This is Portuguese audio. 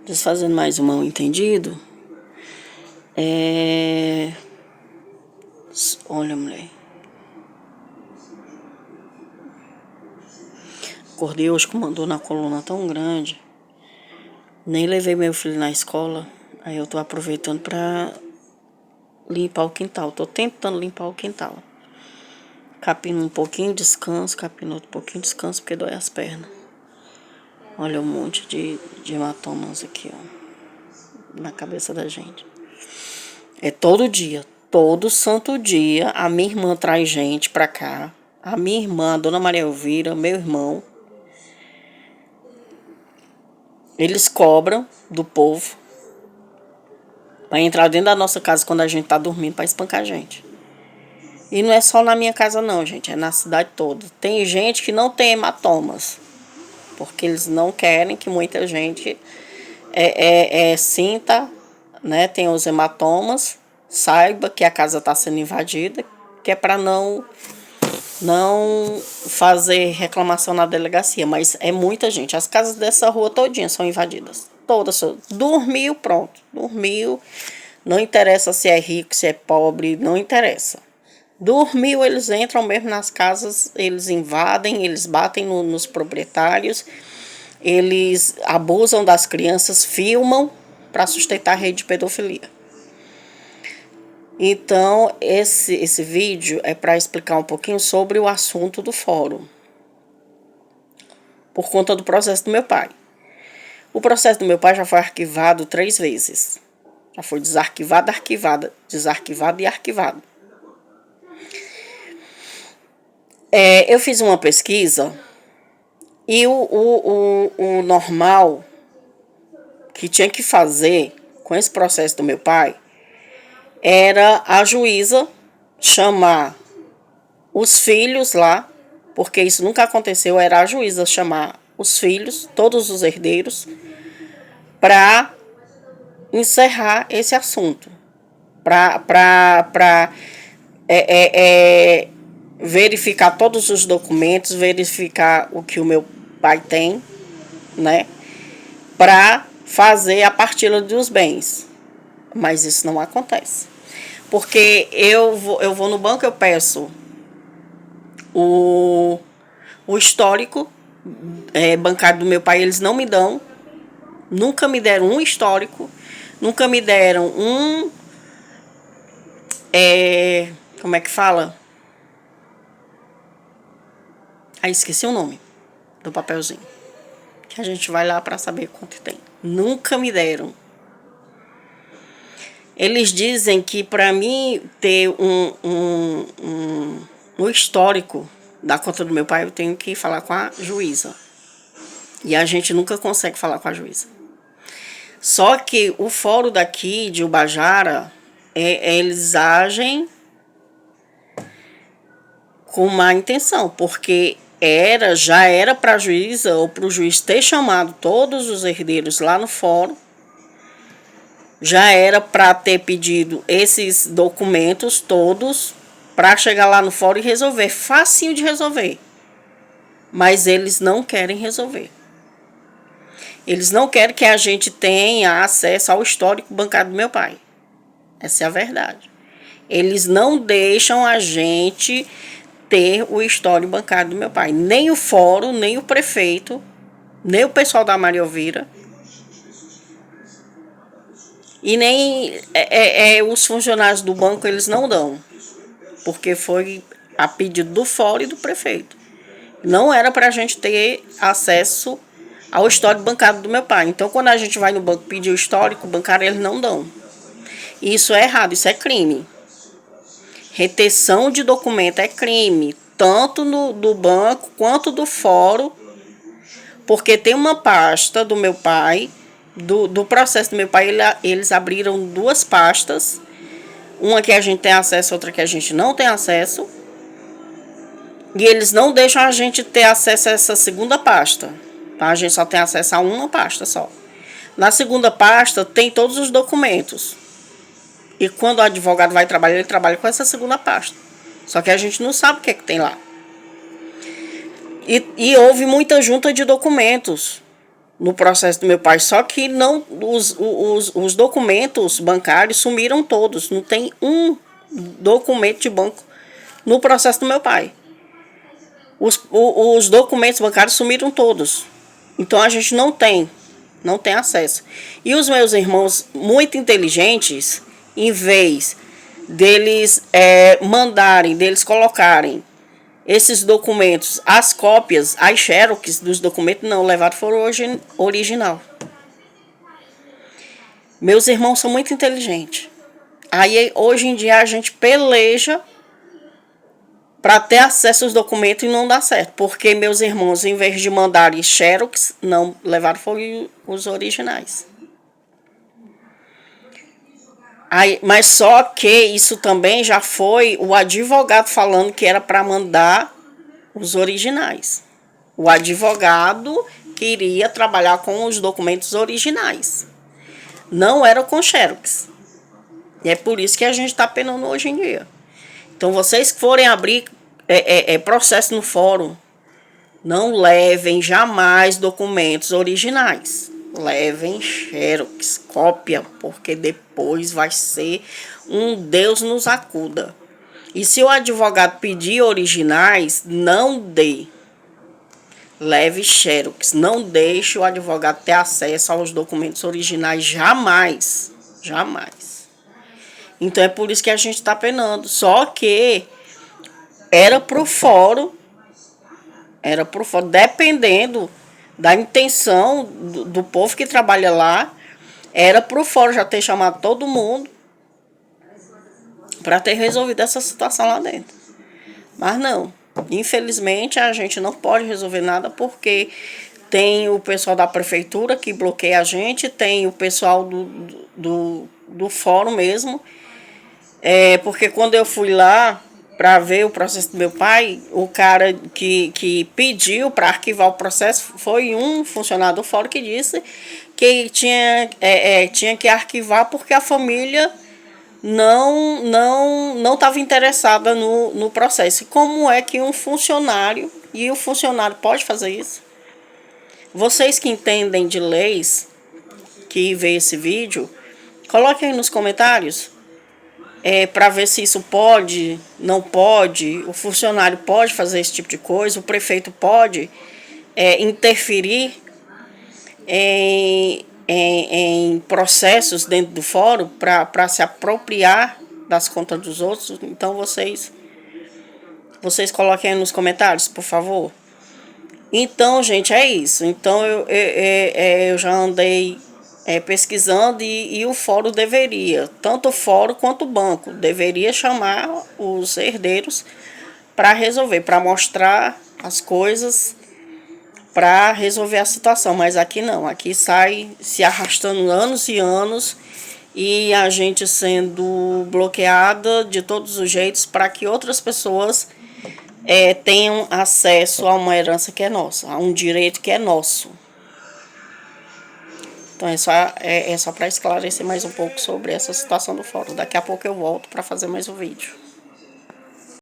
Desfazendo mais um mal entendido. Olha, mulher. Acordei hoje com uma dor na coluna tão grande. Nem levei meu filho na escola. Aí eu tô aproveitando pra limpar o quintal. Tô tentando limpar o quintal. Capino um pouquinho, descanso. Capino outro pouquinho, descanso, porque dói as pernas. Olha um monte de hematomas aqui, ó. Na cabeça da gente. É todo dia. Todo santo dia, a minha irmã traz gente pra cá. A minha irmã, a dona Maria Elvira, meu irmão. Eles cobram do povo pra entrar dentro da nossa casa quando a gente tá dormindo pra espancar a gente. E não é só na minha casa não, gente. É na cidade toda. Tem gente que não tem hematomas. Porque eles não querem que muita gente sinta, né? Tem os hematomas. Saiba que a casa tá sendo invadida. Que é pra não fazer reclamação na delegacia, mas é muita gente. As casas dessa rua todinha são invadidas. Todas. Dormiu, pronto. Dormiu. Não interessa se é rico, se é pobre, não interessa. Dormiu, eles entram mesmo nas casas, eles invadem, eles batem nos proprietários, eles abusam das crianças, filmam para sustentar a rede de pedofilia. Então, esse vídeo é para explicar um pouquinho sobre o assunto do fórum. Por conta do processo do meu pai. O processo do meu pai já foi arquivado 3 vezes. Já foi desarquivado, arquivado, desarquivado e arquivado. Eu fiz uma pesquisa e o normal que tinha que fazer com esse processo do meu pai era a juíza chamar os filhos lá, porque isso nunca aconteceu, era a juíza chamar os filhos, todos os herdeiros, para encerrar esse assunto, para verificar todos os documentos, verificar o que o meu pai tem, né, para fazer a partilha dos bens. Mas isso não acontece. Porque eu vou no banco, eu peço o histórico bancário do meu pai, eles não me dão. Nunca me deram um histórico. Nunca me deram um... como é que fala? Esqueci o nome do papelzinho. Que a gente vai lá para saber quanto tem. Nunca me deram. Eles dizem que para mim ter um histórico da conta do meu pai, eu tenho que falar com a juíza. E a gente nunca consegue falar com a juíza. Só que o fórum daqui de Ubajara, eles agem com má intenção, porque já era para a juíza ou para o juiz ter chamado todos os herdeiros lá no fórum. Já era para ter pedido esses documentos todos para chegar lá no fórum e resolver. Facinho de resolver. Mas eles não querem resolver. Eles não querem que a gente tenha acesso ao histórico bancário do meu pai. Essa é a verdade. Eles não deixam a gente ter o histórico bancário do meu pai. Nem o fórum, nem o prefeito, nem o pessoal da Maria Elvira. E nem os funcionários do banco eles não dão. Porque foi a pedido do fórum e do prefeito. Não era para a gente ter acesso ao histórico bancário do meu pai. Então, quando a gente vai no banco pedir o histórico bancário, eles não dão. Isso é errado, isso é crime. Retenção de documento é crime, tanto do banco quanto do fórum, porque tem uma pasta do meu pai, do processo do meu pai, eles abriram 2 pastas, uma que a gente tem acesso, outra que a gente não tem acesso, e eles não deixam a gente ter acesso a essa segunda pasta, tá? A gente só tem acesso a uma pasta só. Na segunda pasta tem todos os documentos. E quando o advogado vai trabalhar, ele trabalha com essa segunda pasta. Só que a gente não sabe o que é que tem lá. E houve muita junta de documentos. no processo do meu pai, só que não os documentos bancários sumiram todos, não tem um documento de banco no processo do meu pai. Os documentos bancários sumiram todos, então a gente não tem acesso. E os meus irmãos muito inteligentes, em vez deles deles colocarem esses documentos, as cópias, as xerox dos documentos, não, levaram foram original. Meus irmãos são muito inteligentes. Aí, hoje em dia, a gente peleja para ter acesso aos documentos e não dá certo. Porque meus irmãos, em vez de mandarem xerox, não levaram foram os originais. Aí, mas só que isso também já foi o advogado falando que era para mandar os originais. O advogado queria trabalhar com os documentos originais. Não era com xerox. E é por isso que a gente está penando hoje em dia. Então, vocês que forem abrir processo no fórum, não levem jamais documentos originais. Levem xerox, cópia, porque depois vai ser um Deus nos acuda. E se o advogado pedir originais, não dê. Leve xerox, não deixe o advogado ter acesso aos documentos originais, jamais, jamais. Então é por isso que a gente está penando. Só que era pro fórum, dependendo da intenção do povo que trabalha lá, era pro fórum já ter chamado todo mundo para ter resolvido essa situação lá dentro. Mas não, infelizmente a gente não pode resolver nada porque tem o pessoal da prefeitura que bloqueia a gente, tem o pessoal do fórum mesmo. Porque quando eu fui lá para ver o processo do meu pai, o cara que pediu para arquivar o processo foi um funcionário do fórum que disse que tinha que arquivar porque a família não estava interessada no processo. Como é que um funcionário, e o funcionário pode fazer isso? Vocês que entendem de leis, que vê esse vídeo, coloquem aí nos comentários para ver se isso pode, não pode, o funcionário pode fazer esse tipo de coisa, o prefeito pode interferir em processos dentro do fórum para se apropriar das contas dos outros. Então vocês coloquem aí nos comentários, por favor. Então, gente, é isso. Então eu já andei pesquisando e o fórum deveria, tanto o fórum quanto o banco, deveria chamar os herdeiros para resolver, para mostrar as coisas, para resolver a situação. Mas aqui não, aqui sai se arrastando anos e anos e a gente sendo bloqueada de todos os jeitos para que outras pessoas tenham acesso a uma herança que é nossa, a um direito que é nosso. Então é só para esclarecer mais um pouco sobre essa situação do fórum. Daqui a pouco eu volto para fazer mais um vídeo.